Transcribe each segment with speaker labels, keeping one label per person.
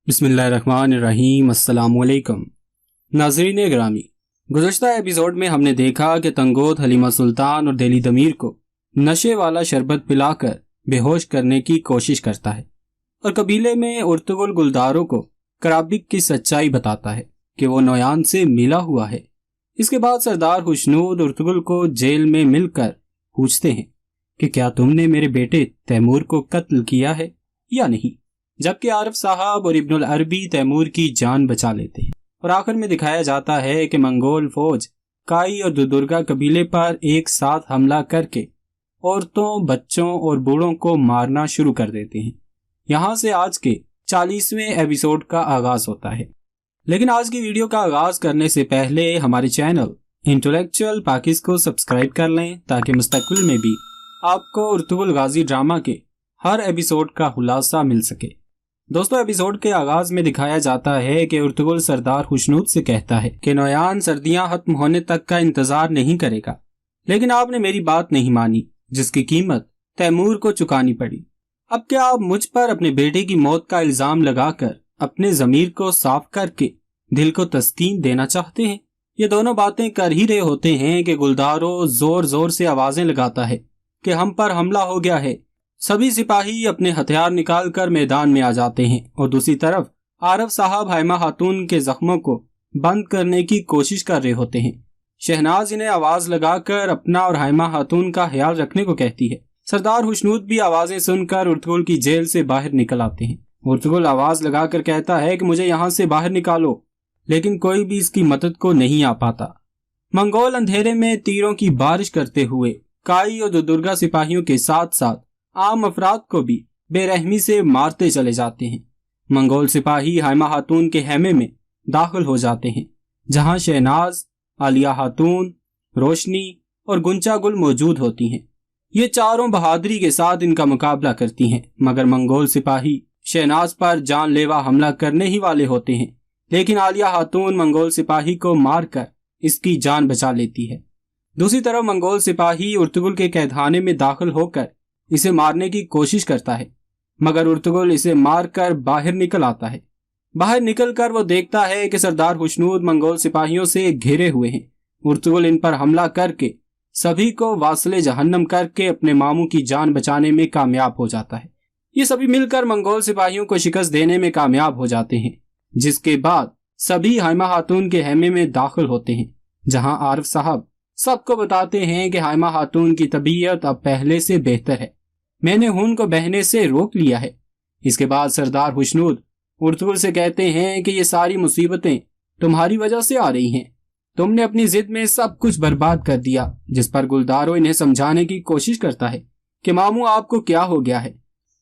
Speaker 1: बिस्मिल्लाहिर्रहमानिर्रहीम। अस्सलाम वालेकुम नाज़रीन गिरामी, गुज़श्ता एपिसोड में हमने देखा कि तंगोत हलीमा सुल्तान और दिली दमीर को नशे वाला शरबत पिलाकर बेहोश करने की कोशिश करता है और कबीले में उर्तुगुल गुलदारों को कराबिक की सच्चाई बताता है कि वो नोयान से मिला हुआ है। इसके बाद सरदार खुशनूद उर्तुगुल को जेल में मिलकर पूछते हैं कि क्या तुमने मेरे बेटे तैमूर को कत्ल किया है या नहीं, जबकि आरिफ साहब और इब्नुल अरबी तैमूर की जान बचा लेते हैं। और आखिर में दिखाया जाता है कि मंगोल फौज काई और दुदुर्गा कबीले पर एक साथ हमला करके औरतों, बच्चों और बूढ़ों को मारना शुरू कर देते हैं। यहाँ से आज के 40वें एपिसोड का आगाज होता है। लेकिन आज की वीडियो का आगाज करने से पहले हमारे चैनल इंटेलेक्चुअल पाकिस को सब्सक्राइब कर लें ताकि मुस्तकबिल में भी आपको उर्तुगुल गाजी ड्रामा के हर एपिसोड का खुलासा मिल सके। दोस्तों, एपिसोड के आगाज में दिखाया जाता है कि उर्तुगुल सरदार खुशनूद से कहता है कि नोयान सर्दियां खत्म होने तक का इंतजार नहीं करेगा, लेकिन आपने मेरी बात नहीं मानी, जिसकी कीमत तैमूर को चुकानी पड़ी। अब क्या आप मुझ पर अपने बेटे की मौत का इल्जाम लगाकर अपने जमीर को साफ करके दिल को तस्कीन देना चाहते हैं? ये दोनों बातें कर ही रहे होते हैं कि गुलदारो जोर जोर से आवाजें लगाता है कि हम पर हमला हो गया है। सभी सिपाही अपने हथियार निकाल कर मैदान में आ जाते हैं और दूसरी तरफ आरिफ साहब हाइमा खातून के जख्मों को बंद करने की कोशिश कर रहे होते हैं। शहनाज इन्हें आवाज लगाकर अपना और हाइमा खातून का ख्याल रखने को कहती है। सरदार खुशनूद भी आवाजें सुनकर उर्तुगुल की जेल से बाहर निकल आते हैं। उर्तुगुल आवाज लगाकर कहता है कि मुझे यहाँ से बाहर निकालो, लेकिन कोई भी इसकी मदद को नहीं आ पाता। मंगोल अंधेरे में तीरों की बारिश करते हुए काई और दुदुर्गा सिपाहियों के साथ साथ आम अफराद को भी बेरहमी से मारते चले जाते हैं। मंगोल सिपाही हाइमा खातून के हैमे में दाखिल हो जाते हैं, जहां शहनाज, आलिया खातून, रोशनी और गुंचा गुल मौजूद होती हैं। ये चारों बहादुरी के साथ इनका मुकाबला करती हैं, मगर मंगोल सिपाही शहनाज पर जानलेवा हमला करने ही वाले होते हैं, लेकिन आलिया खातून मंगोल सिपाही को मारकर इसकी जान बचा लेती है। दूसरी तरफ मंगोल सिपाही उर्तुगुल के कैदखाने में दाखिल होकर इसे मारने की कोशिश करता है, मगर उर्तुगुल इसे मारकर बाहर निकल आता है। बाहर निकलकर वो देखता है कि सरदार खुशनूद मंगोल सिपाहियों से घिरे हुए हैं। उर्तुगुल इन पर हमला करके सभी को वासले जहन्नम करके अपने मामू की जान बचाने में कामयाब हो जाता है। ये सभी मिलकर मंगोल सिपाहियों को शिकस्त देने में कामयाब हो जाते हैं, जिसके बाद सभी हाइमा खातून के हैमे में दाखिल होते हैं, जहां आरिफ साहब सबको बताते हैं कि हाइमा खातून की तबीयत अब पहले से बेहतर है, मैंने खून को बहने से रोक लिया है। इसके बाद सरदार खुशनूद उर्तुगुल से कहते हैं कि ये सारी मुसीबतें तुम्हारी वजह से आ रही हैं, तुमने अपनी जिद में सब कुछ बर्बाद कर दिया। जिस पर गुलदारो इन्हें समझाने की कोशिश करता है कि मामू आपको क्या हो गया है,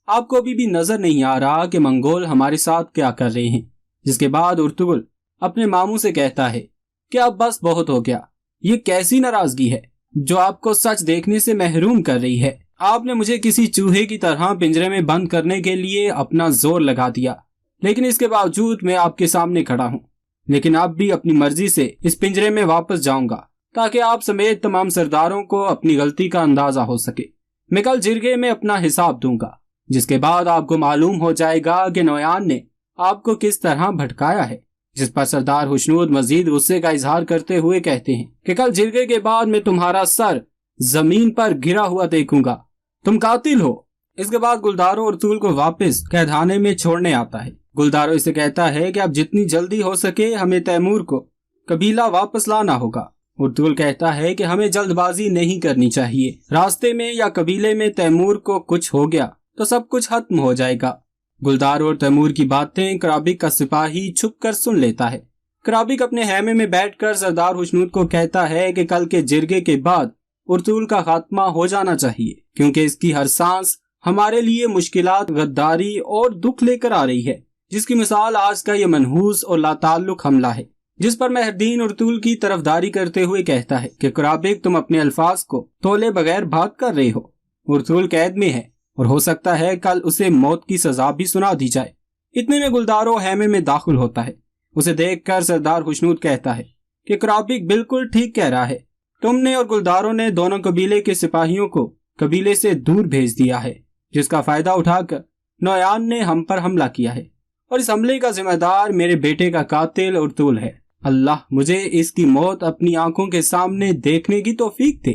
Speaker 1: आपको अभी भी नजर नहीं आ रहा कि मंगोल हमारे साथ क्या कर रहे हैं। जिसके बाद उर्तुगुल अपने मामू से कहता है कि अब बस बहुत हो गया, ये कैसी नाराजगी है जो आपको सच देखने से महरूम कर रही है। आपने मुझे किसी चूहे की तरह पिंजरे में बंद करने के लिए अपना जोर लगा दिया, लेकिन इसके बावजूद मैं आपके सामने खड़ा हूँ। लेकिन अब भी अपनी मर्जी से इस पिंजरे में वापस जाऊंगा ताकि आप समेत तमाम सरदारों को अपनी गलती का अंदाजा हो सके। मैं कल जिरगे में अपना हिसाब दूंगा, जिसके बाद आपको मालूम हो जाएगा कि नोयान ने आपको किस तरह भटकाया है। जिस पर सरदार खुशनूद मजीद गुस्से का इजहार करते हुए कहते हैं कि कल जिरगे के बाद मैं तुम्हारा सर जमीन पर गिरा हुआ देखूंगा, तुम कातिल हो। इसके बाद गुलदारो उर्तुगुल को वापस कैदखाने में छोड़ने आता है। गुलदारो इसे कहता है कि अब जितनी जल्दी हो सके हमें तैमूर को कबीला वापस लाना होगा। उर्तुगुल कहता है कि हमें जल्दबाजी नहीं करनी चाहिए, रास्ते में या कबीले में तैमूर को कुछ हो गया तो सब कुछ खत्म हो जाएगा। गुलदारो और तैमूर की बातें कराबिक का सिपाही छुप कर सुन लेता है। कराबिक अपने हैमे में बैठकर सरदार खुशनूद को कहता है कि कल के जिरगे के बाद उर्तुगुल का खात्मा हो जाना चाहिए, क्योंकि इसकी हर सांस हमारे लिए मुश्किलात, गद्दारी और दुख लेकर आ रही है, जिसकी मिसाल आज का ये मनहूस और लाताल्लुक हमला है। जिस पर मेहरदीन उर्तुगुल की तरफदारी करते हुए कहता है कि कराबिक तुम अपने अल्फाज को तोले बगैर बात कर रहे हो। उर्तुगुल कैद में है और हो सकता है कल उसे मौत की सजा भी सुना दी जाए। इतने में गुलदारो हैमे में दाखिल होता है। उसे देखकर सरदार खुशनूद कहता है कि कराबिक बिल्कुल ठीक कह रहा है, तुमने और गुलदारो ने दोनों कबीले के सिपाहियों को कबीले से दूर भेज दिया है, जिसका फायदा उठाकर नोयान ने हम पर हमला किया है اور اس حملے کا ذمہ دار میرے بیٹے کا قاتل ارطغرل ہے۔ اللہ مجھے اس کی موت اپنی آنکھوں کے سامنے دیکھنے کی توفیق دے۔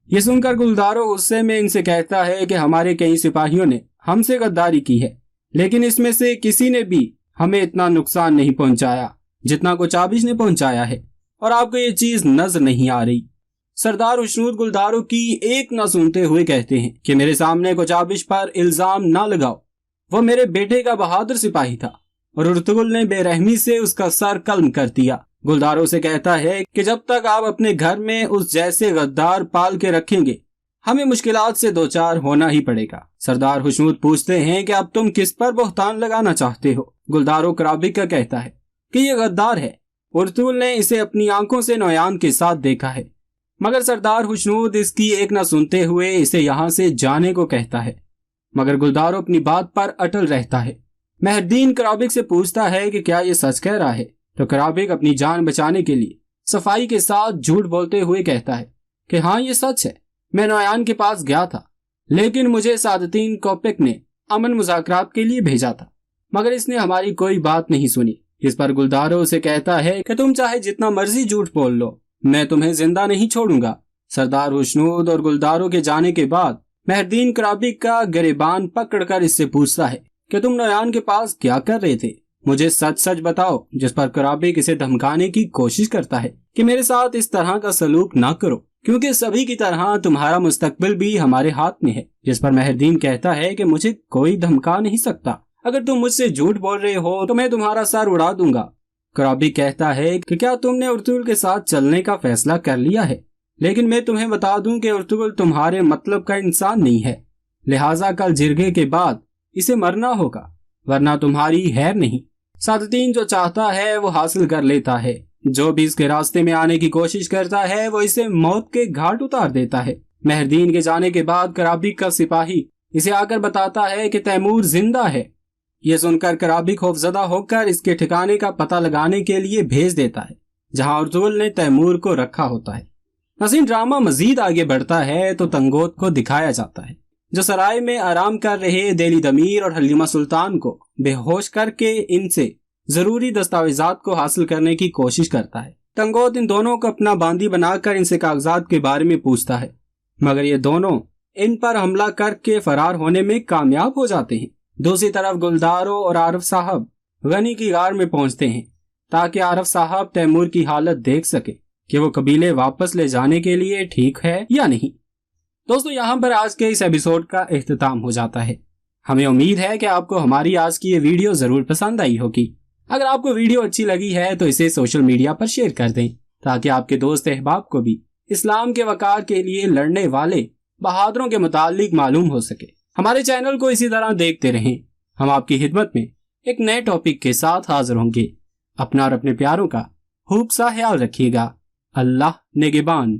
Speaker 1: یہ سن کر گلدارو غصے میں ان سے کہتا ہے کہ ہمارے کئی سپاہیوں نے ہم سے غداری کی ہے، لیکن اس میں سے کسی نے بھی ہمیں اتنا نقصان نہیں پہنچایا جتنا کو چابش نے پہنچایا ہے، اور آپ کو یہ چیز نظر نہیں آ رہی۔ سردار خشنود گلدارو کی ایک نہ سنتے ہوئے کہتے ہیں کہ میرے سامنے کو چابش پر الزام نہ لگاؤ، وہ میرے بیٹے کا بہادر سپاہی تھا اور ارطغرل نے بے رحمی سے اس کا سر قلم کر دیا۔ گلدارو سے کہتا ہے کہ جب تک آپ اپنے گھر میں اس جیسے غدار پال کے رکھیں گے ہمیں مشکلات سے دوچار ہونا ہی پڑے گا۔ سردار خشنود پوچھتے ہیں کہ اب تم کس پر بہتان لگانا چاہتے ہو؟ گلدارو کرابک کا کہتا ہے کہ یہ غدار ہے، ارطغرل نے اسے اپنی آنکھوں سے نویان کے ساتھ دیکھا ہے۔ مگر سردار خشنود اس کی ایک نہ سنتے ہوئے اسے یہاں سے جانے کو کہتا ہے، مگر گلدارو اپنی بات پر اٹل رہتا ہے۔ مہردین کرابک سے پوچھتا ہے کہ کیا یہ سچ کہہ رہا ہے؟ تو کرابک اپنی جان بچانے کے لیے صفائی کے ساتھ جھوٹ بولتے ہوئے کہتا ہے کہ ہاں یہ سچ ہے، میں نویان کے پاس گیا تھا، لیکن مجھے سعادتین کوپک نے امن مذاکرات کے لیے بھیجا تھا، مگر اس نے ہماری کوئی بات نہیں سنی۔ اس پر گلدارو اسے کہتا ہے کہ تم چاہے جتنا مرضی جھوٹ بول لو، میں تمہیں زندہ نہیں چھوڑوں گا۔ سردار خشنود اور گلدارو کے جانے کے بعد مہردین کرابک کا گریبان پکڑ کر اس سے پوچھتا ہے کہ تم نویان کے پاس کیا کر رہے تھے؟ مجھے سچ سچ بتاؤ، جس پر کرابک اسے دھمکانے کی کوشش کرتا ہے کہ میرے ساتھ اس طرح کا سلوک نہ کرو، کیونکہ سبھی کی طرح تمہارا مستقبل بھی ہمارے ہاتھ میں ہے۔ جس پر مہردین کہتا ہے کہ مجھے کوئی دھمکا نہیں سکتا، اگر تم مجھ سے جھوٹ بول رہے ہو تو میں تمہارا سر اڑا دوں گا۔ کرابک کہتا ہے کہ کیا تم نے ارطغرل کے ساتھ چلنے کا فیصلہ کر لیا ہے؟ لیکن میں تمہیں بتا دوں کہ ارطغرل تمہارے مطلب کا انسان نہیں ہے، لہٰذا کل جرگے کے بعد اسے مرنا ہوگا، ورنہ تمہاری خیر نہیں۔ سعادتین جو چاہتا ہے وہ حاصل کر لیتا ہے، جو بھی اس کے راستے میں آنے کی کوشش کرتا ہے وہ اسے موت کے گھاٹ اتار دیتا ہے۔ مہردین کے جانے کے بعد کرابک کا سپاہی اسے آ کر بتاتا ہے کہ تیمور زندہ ہے۔ یہ سن کر کرابک خوفزدہ ہو کر اس کے ٹھکانے کا پتہ لگانے کے لیے بھیج دیتا ہے جہاں ارطغرل نے تیمور کو رکھا ہوتا ہے۔ ناظرین، ڈرامہ مزید آگے بڑھتا ہے تو تنگوت کو دکھایا جاتا ہے جو سرائے میں آرام کر رہے دہلی دمیر اور حلیمہ سلطان کو بے ہوش کر کے ان سے ضروری دستاویزات کو حاصل کرنے کی کوشش کرتا ہے۔ تنگوت ان دونوں کو اپنا باندی بنا کر ان سے کاغذات کے بارے میں پوچھتا ہے، مگر یہ دونوں ان پر حملہ کر کے فرار ہونے میں کامیاب ہو جاتے ہیں۔ دوسری طرف گلدارو اور عارف صاحب غنی کی غار میں پہنچتے ہیں تاکہ عارف صاحب تیمور کی حالت دیکھ سکے کہ وہ قبیلے واپس لے جانے کے لیے ٹھیک ہے یا نہیں۔ دوستو، یہاں پر آج کے اس ایپیسوڈ کا اختتام ہو جاتا ہے۔ ہمیں امید ہے کہ آپ کو ہماری آج کی یہ ویڈیو ضرور پسند آئی ہوگی۔ اگر آپ کو ویڈیو اچھی لگی ہے تو اسے سوشل میڈیا پر شیئر کر دیں تاکہ آپ کے دوست احباب کو بھی اسلام کے وقار کے لیے لڑنے والے بہادروں کے متعلق معلوم ہو سکے۔ ہمارے چینل کو اسی طرح دیکھتے رہیں۔ ہم آپ کی خدمت میں ایک نئے ٹاپک کے ساتھ حاضر ہوں گے۔ اپنا اور اپنے پیاروں کا خوب سا خیال رکھیے گا۔ اللہ نگہبان۔